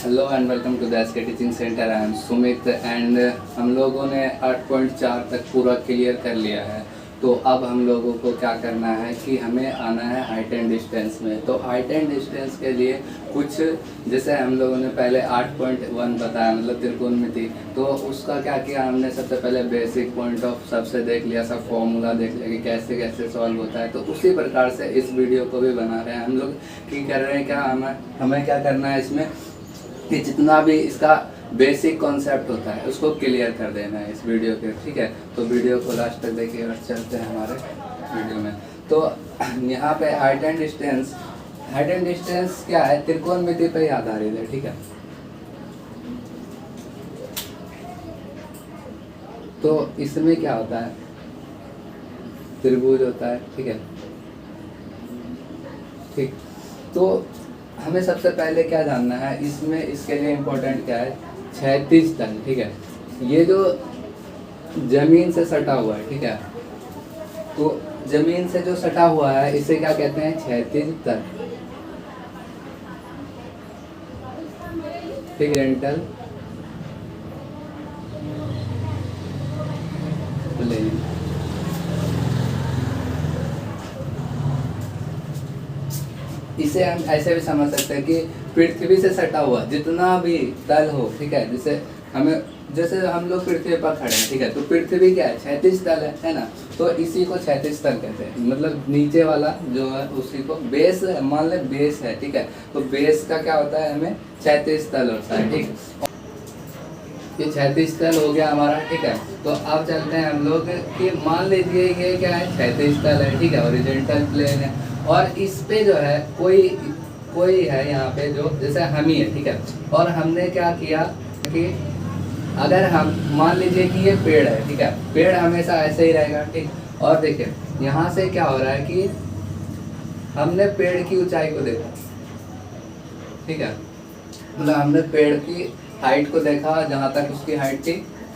Hello and welcome to the SK teaching centre. I am Sumit and हम लोगों ने 8.4 तक पूरा क्लियर कर लिया है। तो अब हम लोगों को क्या करना है कि हमें आना है हाइट एंड डिस्टेंस में। तो हाइट एंड डिस्टेंस के लिए कुछ जैसे हम लोगों ने पहले 8.1 बताया, मतलब त्रिकोणमिति। तो उसका क्या किया हमने, सबसे पहले बेसिक पॉइंट ऑफ सबसे देख लिया, सब फॉर्मूला देख लिया कि कैसे कैसे सॉल्व होता है। तो उसी प्रकार से इस वीडियो को भी बना रहे हैं हम लोग। कि कर रहे हैं क्या, हमें क्या करना है इसमें कि जितना भी इसका बेसिक कॉन्सेप्ट होता है उसको क्लियर कर देना है इस वीडियो के। ठीक है, तो वीडियो को लास्ट तक देखिए और चलते हैं हमारे वीडियो में। तो यहाँ पे हाइट एंड डिस्टेंस क्या है, त्रिकोणमिति पे ही आधारित है। ठीक है, तो इसमें क्या होता है, त्रिभुज होता है। ठीक है, ठीक। तो हमें सबसे पहले क्या जानना है इसमें, इसके लिए इम्पोर्टेंट क्या है, क्षैतिज तल। ठीक है, ये जो जमीन से सटा हुआ है, ठीक है, तो जमीन से जो सटा हुआ है इसे क्या कहते हैं, क्षैतिज तल। ठीक, रेंटल प्लेन। इसे हम ऐसे भी समझ सकते हैं कि पृथ्वी से सटा हुआ जितना भी तल हो, ठीक है, जैसे हम लोग पृथ्वी पर खड़े हैं, ठीक है, तो पृथ्वी क्या है, क्षैतिज तल है ना। तो इसी को क्षैतिज तल कहते हैं, मतलब नीचे वाला जो है उसी को बेस, मान ले बेस है। ठीक है, तो बेस का क्या होता है, हमें क्षैतिज तल होता है। ठीक, ये क्षैतिज तल हो गया हमारा। ठीक है, तो अब चलते हैं हम लोग कि मान लीजिए ये क्या है, क्षैतिज तल है। ठीक है, हॉरिजॉन्टल प्लेन है और इस पे जो है कोई है यहाँ पे जो जैसे हम ही है। ठीक है, और हमने क्या किया कि अगर हम मान लीजिए कि ये पेड़ है, ठीक है, पेड़ हमेशा ऐसे ही रहेगा। ठीक, और देखिए यहाँ से क्या हो रहा है कि हमने पेड़ की ऊंचाई को देखा। ठीक है, मतलब हमने पेड़ की हाइट को देखा, जहाँ तक उसकी हाइट थी।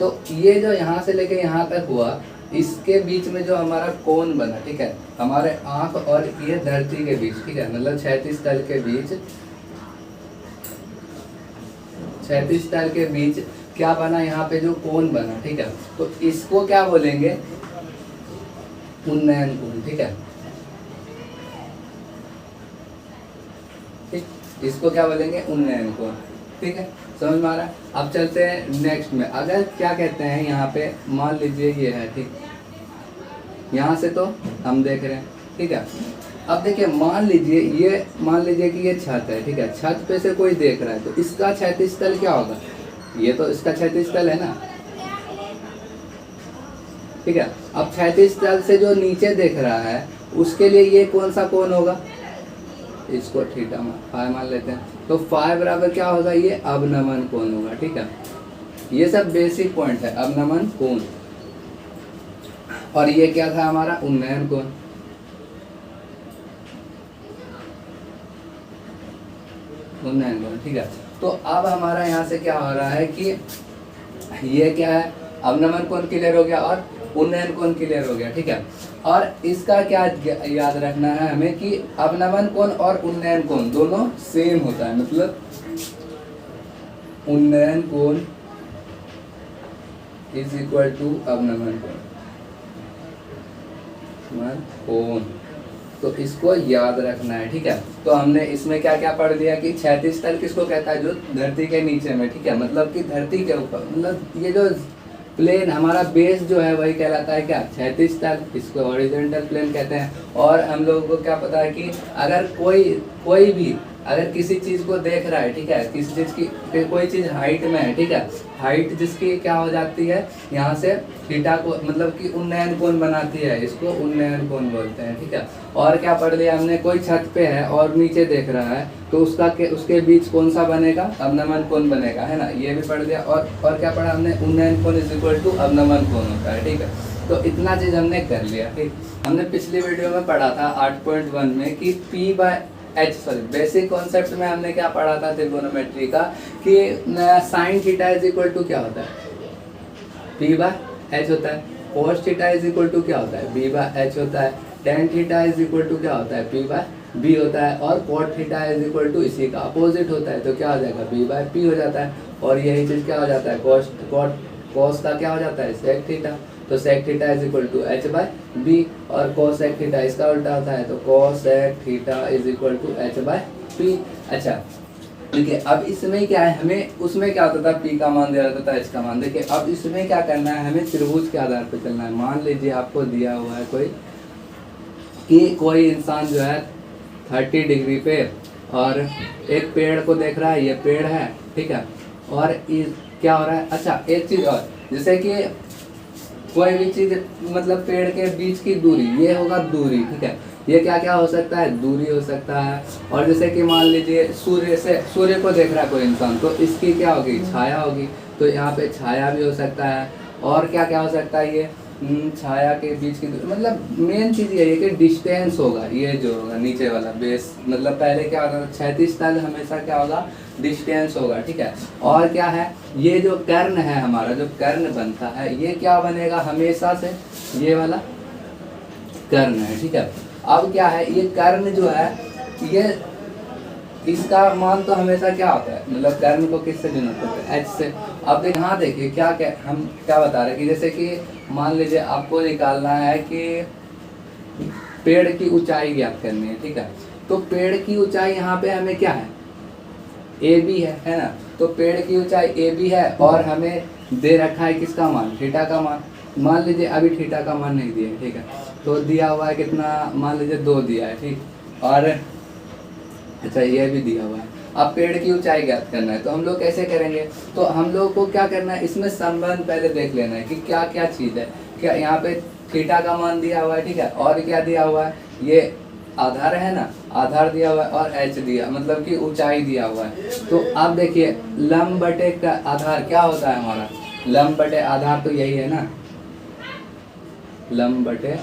तो ये जो यहाँ से लेके यहाँ तक हुआ, इसके बीच में जो हमारा कोण बना, ठीक है, हमारे आंख और ये धरती के बीच, ठीक है, मतलब क्षैतिज तल के बीच क्या बना, यहाँ पे जो कोण बना, ठीक है, तो इसको क्या बोलेंगे, उन्नयन कोण। ठीक है, ठीक, इसको क्या बोलेंगे, उन्नयन कोण। ठीक है, समझ में आ रहा है। अब चलते हैं नेक्स्ट में। अगर क्या कहते हैं यहाँ पे, मान लीजिए ये है, ठीक, यहाँ से तो हम देख रहे हैं। ठीक है, अब देखिए मान लीजिए कि ये छत है। ठीक है, छत पे से कोई देख रहा है, तो इसका क्षैतिज तल क्या होगा, ये तो इसका क्षैतिज तल है ना। ठीक है, अब क्षैतिज तल से जो नीचे देख रहा है उसके लिए ये कौन सा कोण होगा, इसको थीटा फाई मान लेते हैं। तो फाई बराबर क्या होगा, ये अवनमन कोण होगा। ठीक है, ये सब बेसिक पॉइंट है, अवनमन कोण। और ये क्या था हमारा, उन्नयन कोण। उन्नयन कोण। ठीक है, तो अब हमारा यहाँ से क्या हो रहा है कि ये क्या है, अवनमन कोण क्लियर हो गया और उन्नयन कोण क्लियर हो गया। ठीक है, और इसका क्या याद रखना है हमें कि अवनमन कोण और उन्नयन कोण दोनों सेम होता है, मतलब उन्नयन कोण इज इक्वल टू अवनमन कोण। तो इसको याद रखना है। ठीक है, तो हमने इसमें क्या क्या पढ़ लिया कि क्षैतिज तल किसको कहता है, जो धरती के नीचे में, ठीक है, मतलब कि धरती के ऊपर, मतलब ये जो प्लेन हमारा बेस जो है वही कहलाता है क्या, क्षैतिज तल, इसको हॉरिजॉन्टल प्लेन कहते हैं। और हम लोगों को क्या पता है कि अगर कोई भी अगर किसी चीज को देख रहा है, ठीक है, किसी चीज की कोई चीज हाइट में है, ठीक है, हाइट जिसकी क्या हो जाती है, यहाँ से थीटा को मतलब कि उन्नयन कोण बनाती है, इसको उन्नयन कोण बोलते हैं। ठीक है, और क्या पढ़ लिया हमने, कोई छत पे है और नीचे देख रहा है तो उसके बीच कौन सा बनेगा, अवनमन कोण बनेगा, है ना, ये भी पढ़ लिया। और क्या पढ़ा हमने, उन्नयन कोण इज इक्वल टू अवनमन कोण होता है। ठीक है, तो इतना चीज हमने कर लिया। ठीक, हमने पिछली वीडियो में पढ़ा था 8.1 में कि बेसिक कॉन्सेप्ट में हमने क्या पढ़ा था त्रिकोणोमेट्री का, कि sine theta is equal to क्या होता है, P/H होता है। Cos theta is equal to क्या होता है, B/H होता है। Tan theta is equal to क्या होता है, P/L बी होता है, और cot theta is equal to इसी का अपोजिट होता है, तो क्या हो जाएगा बी बाय पी हो जाता है। और यही चीज़ क्या हो जाता है, कॉस का क्या हो जाता है सेक थीटा, तो sec theta is equal to H by B, और कॉस सेक थीटा इसका उल्टा होता है, तो cosec theta is equal to H by P. अच्छा देखिए अब इसमें क्या है, हमें उसमें क्या होता था पी का मान दिया जाता था एच का मान। देखिए अब इसमें क्या करना है, हमें त्रिभुज के आधार पर चलना है। मान लीजिए आपको दिया हुआ है कोई इंसान जो है 30 डिग्री पे और एक पेड़ को देख रहा है, ये पेड़ है ठीक है, और क्या हो रहा है, अच्छा एक चीज़ और, जैसे कि कोई भी चीज़ मतलब पेड़ के बीच की दूरी, ये होगा दूरी ठीक है, ये क्या क्या हो सकता है दूरी हो सकता है। और जैसे कि मान लीजिए सूर्य को देख रहा है कोई इंसान, तो इसकी क्या होगी छाया होगी, तो यहाँ पे छाया भी हो सकता है। और क्या क्या हो सकता है, ये छाया के बीच की दूरी, मतलब मेन चीज़ ये है कि डिस्टेंस होगा, ये जो होगा नीचे वाला बेस, मतलब पहले क्या होगा क्षैतिज तल हमेशा क्या होगा डिस्टेंस होगा ठीक है। और क्या है, ये जो कर्ण है हमारा, जो कर्ण बनता है ये क्या बनेगा हमेशा से, ये वाला कर्ण है ठीक है। अब क्या है, ये कर्ण जो है ये इसका मान तो हमेशा क्या होता है, मतलब कर्ण को किससे डिनोट करते हैं एच से। अब हाँ देखिए क्या क्या हम क्या बता रहे हैं कि जैसे कि मान लीजिए आपको निकालना है कि पेड़ की ऊंचाई ज्ञात करनी है ठीक है, तो पेड़ की ऊंचाई यहाँ पे हमें क्या है ए बी है ना, तो पेड़ की ऊंचाई ए बी है और हमें दे रखा है किसका मान थीटा का मान। मान लीजिए अभी थीटा का मान नहीं दिया ठीक है, तो दिया हुआ है कितना, मान लीजिए 2 दिया है ठीक, और अच्छा ये भी दिया हुआ है। अब पेड़ की ऊंचाई ज्ञात करना है, तो हम लोग कैसे करेंगे, तो हम लोग को क्या करना है, इसमें संबंध पहले देख लेना है कि क्या क्या चीज़ है। क्या यहाँ पे थीटा का मान दिया हुआ है ठीक है, और क्या दिया हुआ है, ये आधार है ना, आधार दिया हुआ है, और एच दिया मतलब कि ऊंचाई दिया हुआ है। तो आप देखिए लंब बटे का आधार क्या होता है हमारा, लंब बटे आधार तो यही है ना, लंब बटे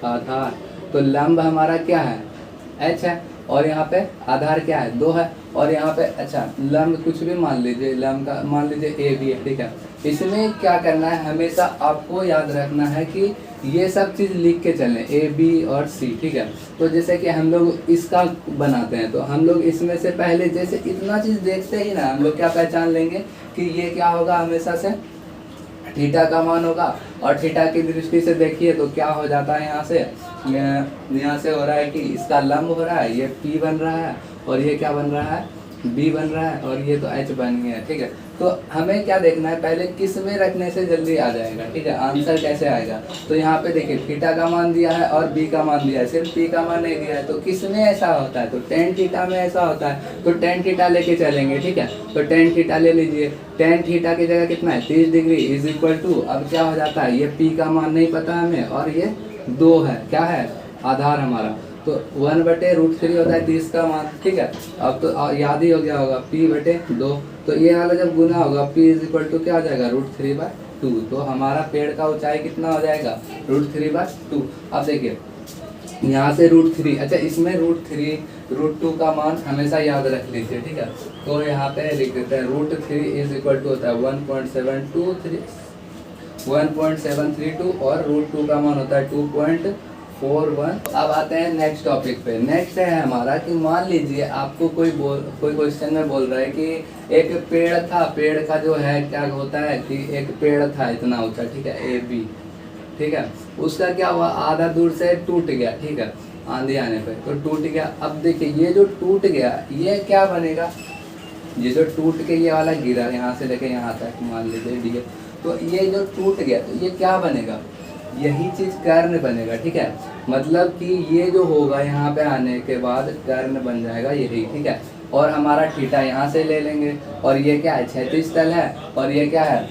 आधार, तो लंब हमारा क्या है एच है, और यहाँ पे आधार क्या है 2 है, और यहाँ पे अच्छा लंब कुछ भी मान लीजिए, लंब का मान लीजिए ए बी है ठीक है। इसमें क्या करना है, हमेशा आपको याद रखना है कि ये सब चीज़ लिख के चलें ए बी और सी ठीक है। तो जैसे कि हम लोग इसका बनाते हैं, तो हम लोग इसमें से पहले जैसे इतना चीज़ देखते ही ना हम लोग क्या पहचान लेंगे कि ये क्या होगा हमेशा से थीटा का मान होगा। और थीटा की दृष्टि से देखिए तो क्या हो जाता है, यहाँ से हो रहा है कि इसका लंब हो रहा है, ये P बन रहा है, और ये क्या बन रहा है B बन रहा है, और ये तो H बन गया ठीक है। तो हमें क्या देखना है, पहले किस में रखने से जल्दी आ जाएगा ठीक है, आंसर कैसे आएगा। तो यहाँ पे देखिए थीटा का मान दिया है और B का मान दिया है, सिर्फ P का मान नहीं दिया है, तो किस में ऐसा होता है, तो tan थीटा में ऐसा होता है, तो tan थीटा लेके चलेंगे ठीक है। तो tan थीटा ले लीजिए, tan थीटा की जगह कितना है 30 डिग्री इज इक्वल टू, अब क्या हो जाता है, ये P का मान नहीं पता हमें, और ये 2 है, क्या है आधार हमारा, तो 1/√3 होता है 30 का मान ठीक है। अब तो याद ही हो गया होगा P/2, तो ये वाला जब गुना होगा P इज इक्वल टू क्या हो जाएगा √3/2, तो हमारा पेड़ का ऊंचाई कितना हो जाएगा √3/2। अब देखिए यहाँ से √3, अच्छा इसमें √2 का मान हमेशा याद रख लीजिए ठीक है। तो यहाँ पे लिख देते हैं √3 इज इक्वल टू होता है 1.732 और √2 का मान होता है 2.41। अब आते हैं नेक्स्ट टॉपिक पे। नेक्स्ट है हमारा कि मान लीजिए आपको कोई क्वेश्चन में बोल रहा है कि एक पेड़ था, पेड़ का जो है क्या होता है कि एक पेड़ था इतना ऊंचा ठीक है ए बी ठीक है, उसका क्या हुआ आधा दूर से टूट गया ठीक है, आंधी आने पे तो टूट गया। अब देखिए ये जो टूट गया ये क्या बनेगा, ये जो टूट के ये वाला गिरा यहाँ से लेके यहाँ तक मान लीजिए डी, तो ये जो टूट गया तो ये क्या बनेगा, यही चीज़ कर्ण बनेगा ठीक है। मतलब कि ये जो होगा यहाँ पे आने के बाद कर्ण बन जाएगा यही ठीक है। और हमारा थीटा यहाँ से ले लेंगे, और ये क्या है क्षैतिज तल है, और ये क्या है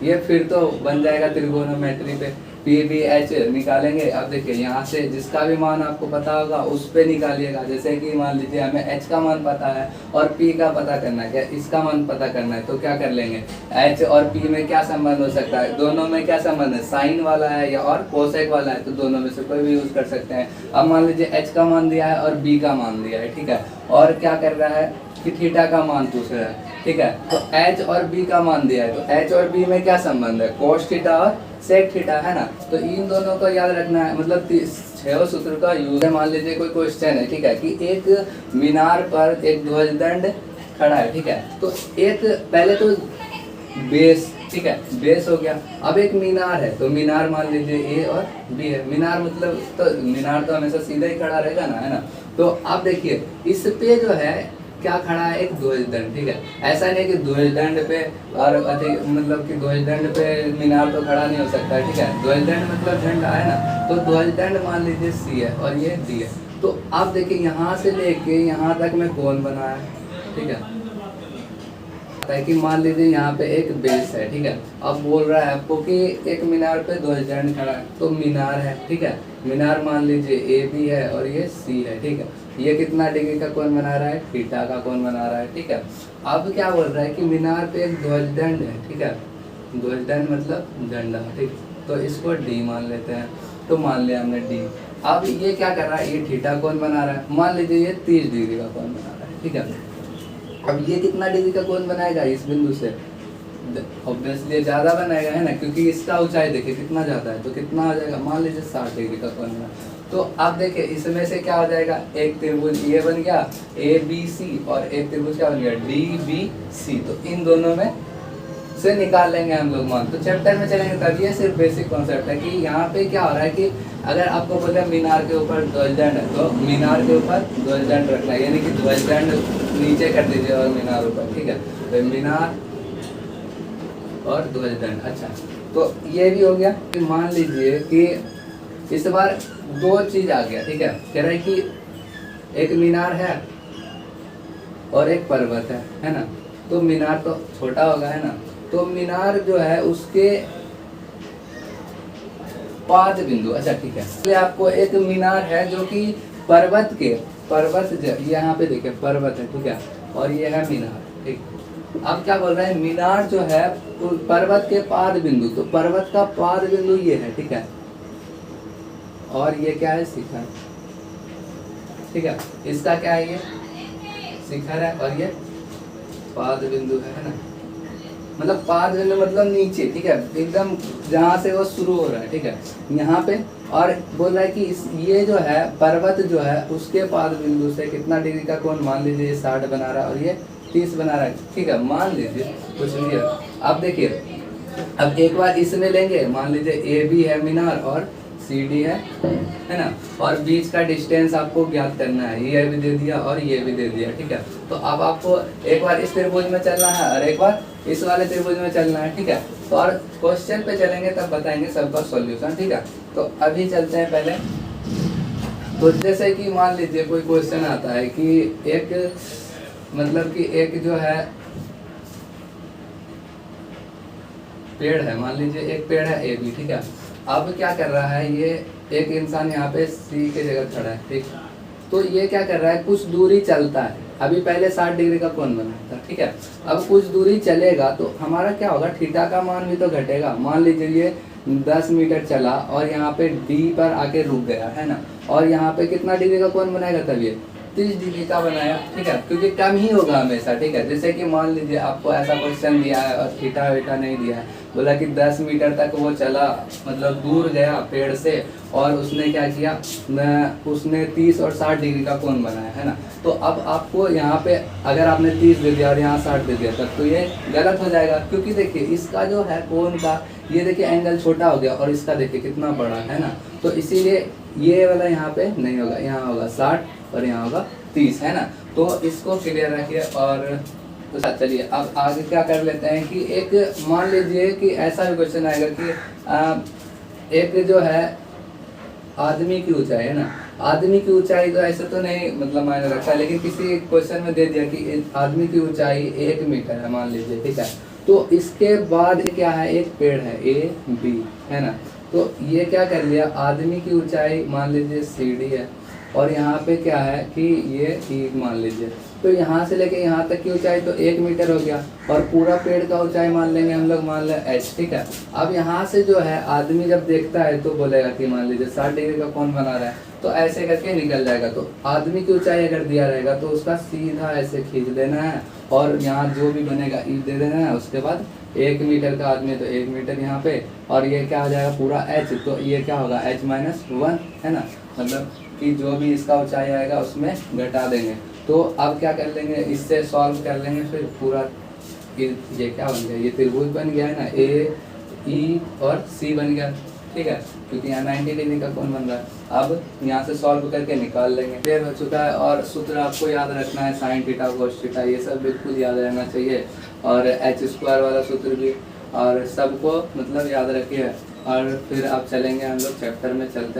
ये फिर तो बन जाएगा त्रिकोणोमेट्री पे PBH निकालेंगे। अब देखिए यहाँ से जिसका भी मान आपको पता होगा उस पे निकालिएगा। जैसे कि मान लीजिए हमें H का मान पता है और P का पता करना है, क्या इसका मान पता करना है, तो क्या कर लेंगे H और P में क्या संबंध हो सकता है, दोनों में क्या संबंध है साइन वाला है या और कोसेक वाला है, तो दोनों में से कोई भी यूज़ कर सकते हैं। अब मान लीजिए H का मान दिया है और B का मान दिया है ठीक है, और क्या कर रहा है कि थीटा का मान पूछ रहा है ठीक है। तो H और B का मान दिया है, तो H और B में क्या संबंध है कोस थीटा और सेक थीटा है ना, तो इन दोनों को याद रखना है। मतलब छह सूत्र का यूज है। मान लीजिए कोई क्वेश्चन है, ठीक है, कि एक मीनार पर एक ध्वजदंड खड़ा है, ठीक है, तो एक पहले तो बेस, ठीक है, बेस हो गया। अब एक मीनार है, तो मीनार मान लीजिए ए और बी है। मीनार मतलब तो मीनार तो हमेशा सीधा ही खड़ा रहेगा ना, है ना। तो आप देखिए इस पे जो है क्या खड़ा है, एक ध्वजदंड, ठीक है। ऐसा नहीं कि ध्वजदंड पे और अधिक मतलब कि ध्वजदंड पे मीनार तो खड़ा नहीं हो सकता, ठीक है। ध्वजदंड मतलब झंडा, है ना। तो ध्वजदंड मान लीजिए सी है और ये डी है। तो आप देखिए यहाँ से लेके यहाँ तक में कौन बना है, ठीक है, कि मान लीजिए यहाँ पे एक बेस है, ठीक है। अब बोल रहा है आपको कि एक मीनार पे ध्वजदंड खड़ा है, तो मीनार है, ठीक है। मीनार मान लीजिए ए बी है और ये सी है, ठीक है। ये कितना डिग्री का कोण बना रहा है, थीटा का कोण बना रहा है, ठीक है। अब क्या बोल रहा है कि मीनार पे एक ध्वजदंड है, ठीक है। ध्वजदंड मतलब झंडा, ठीक। तो इसको डी मान लेते हैं, तो मान लिया हमने डी। अब ये क्या कर रहा है, ये थीटा कोण बना रहा है। मान लीजिए ये 30 डिग्री का कोण बना रहा है, ठीक है। अब ये कितना डिग्री का कोण बनाएगा इस बिंदु से, ऑब्वियसली ज्यादा बनाएगा, है ना, क्योंकि इसका ऊंचाई देखिए कितना ज्यादा है। तो कितना हो जाएगा, मान लीजिए 60 डिग्री का कोण बना। तो आप देखिए इसमें से क्या हो जाएगा, एक त्रिभुज ये बन गया ए बी सी और एक त्रिभुज क्या बन गया डी बी सी। तो इन दोनों में से निकाल लेंगे हम लोग मान। तो चैप्टर में चलेंगे तब। ये सिर्फ बेसिक कॉन्सेप्ट है कि यहाँ पे क्या हो रहा है कि अगर आपको बोले मीनार के ऊपर ध्वजदंड है, तो मीनार के ऊपर ध्वजदंड रखना है, यानी कि ध्वजदंड नीचे कर दीजिए और मीनार ऊपर, ठीक है। तो मीनार और ध्वजदंड, अच्छा। तो ये भी हो गया। कि मान लीजिए कि इस बार दो चीज आ गया, ठीक है। कह रहा है कि एक मीनार है और एक पर्वत है ना। तो मीनार तो छोटा होगा, है ना। तो मीनार जो है उसके पाद बिंदु, अच्छा ठीक है। इसलिए आपको एक मीनार है जो कि पर्वत यहाँ पे देखिए पर्वत है, ठीक है, और ये है मीनार, ठीक। अब क्या बोल रहे हैं, मीनार जो है पर्वत के पाद बिंदु, तो पर्वत का पाद बिंदु ये है, ठीक है, और ये क्या है, शिखर, ठीक है। इसका क्या है, ये शिखर है और ये पाद बिंदु है ना। मतलब पाद बिंदु मतलब नीचे, ठीक है, एकदम जहाँ से वो शुरू हो रहा है, ठीक है, यहाँ पे। और बोल रहा है कि ये जो है पर्वत जो है उसके पाद बिंदु से कितना डिग्री का कोण, मान लीजिए ये 60 बना रहा है और ये 30 बना रहा है, ठीक है। मान लीजिए कुछ भी है। अब देखिए अब एक बार इसमें लेंगे, मान लीजिए ए बी है मीनार और सी डी है ना। और बीच का डिस्टेंस आपको ज्ञात करना है, ये भी दे दिया और ये भी दे दिया, ठीक है। तो अब आपको एक बार इस त्रिभुज में चलना है और एक बार इस वाले त्रिभुज में चलना है, ठीक है। तो और क्वेश्चन पे चलेंगे तब बताएंगे सबका सॉल्यूशन, ठीक है। तो अभी चलते हैं पहले। तो जैसे कि मान लीजिए कोई क्वेश्चन आता है कि एक मतलब कि एक जो है पेड़ है, मान लीजिए एक पेड़ है ए बी, ठीक है। अब क्या कर रहा है, ये एक इंसान यहाँ पे सी के जगह खड़ा है, ठीक। तो ये क्या कर रहा है, कुछ दूरी चलता है। अभी पहले 60 डिग्री का कोण बना था, ठीक है। अब कुछ दूरी चलेगा तो हमारा क्या होगा, थीटा का मान भी तो घटेगा। मान लीजिए ये 10 मीटर चला और यहाँ पे डी पर आके रुक गया, है ना। और यहाँ पे कितना डिग्री का कोण बनाएगा, तब ये 30 डिग्री का बनाया, ठीक है, क्योंकि कम ही होगा हमेशा, ठीक है। जैसे कि मान लीजिए आपको ऐसा क्वेश्चन दिया है और थीटा वीटा नहीं दिया है, बोला कि 10 मीटर तक वो चला, मतलब दूर गया पेड़ से, और उसने क्या किया, उसने 30 और 60 डिग्री का कोण बनाया, है ना। तो अब आपको यहाँ पे अगर आपने 30 दे दिया और यहाँ 60 दे दिया तब तो ये गलत हो जाएगा, क्योंकि देखिए इसका जो है कोण का, ये देखिए एंगल छोटा हो गया और इसका देखिए कितना बड़ा है ना। तो इसीलिए ये वाला यहाँ पे नहीं होगा, यहाँ होगा 60 और यहाँ होगा 30, है ना। तो इसको क्लियर रखिए। और तो चलिए अब आगे क्या कर लेते हैं कि एक मान लीजिए कि ऐसा भी क्वेश्चन आएगा कि एक जो है आदमी की ऊंचाई, है ना। आदमी की ऊंचाई तो ऐसे तो नहीं मतलब मायने रखता है, लेकिन किसी क्वेश्चन में दे दिया कि आदमी की ऊंचाई 1 मीटर है, मान लीजिए, ठीक है। तो इसके बाद क्या है, एक पेड़ है ए बी, है ना। तो ये क्या कर लिया, आदमी की ऊंचाई मान लीजिए सी डी है और यहाँ पे क्या है कि ये ई मान लीजिए। तो यहाँ से लेके यहाँ तक की ऊंचाई तो 1 मीटर हो गया और पूरा पेड़ का ऊंचाई मान लेंगे हम लोग, मान लें h, ठीक है। अब यहाँ से जो है आदमी जब देखता है तो बोलेगा कि मान लीजिए 60 डिग्री का कौन बना रहा है, तो ऐसे करके निकल जाएगा। तो आदमी की ऊंचाई अगर दिया रहेगा तो उसका सीधा ऐसे खींच देना है और यहाँ जो भी बनेगा ई दे देना है। उसके बाद 1 मीटर का आदमी तो 1 मीटर यहाँ पे, और ये क्या हो जाएगा पूरा h, तो ये क्या होगा h-1, है ना। मतलब कि जो भी इसका ऊंचाई आएगा उसमें घटा देंगे। तो अब क्या कर लेंगे, इससे सॉल्व कर लेंगे फिर पूरा। ये क्या बन गया, ये त्रिभुज बन गया है ना, ए ई और सी बन गया, ठीक है, क्योंकि यहाँ 90 डिग्री का कोण बन रहा है। अब यहाँ से सॉल्व करके निकाल लेंगे, क्लियर हो चुका है। और सूत्र आपको याद रखना है, साइन थीटा कोस थीटा, ये सब बिल्कुल याद रहना चाहिए, और h स्क्वायर वाला सूत्र भी, और सबको मतलब याद रखिए। और फिर आप चलेंगे, हम लोग चैप्टर में चलते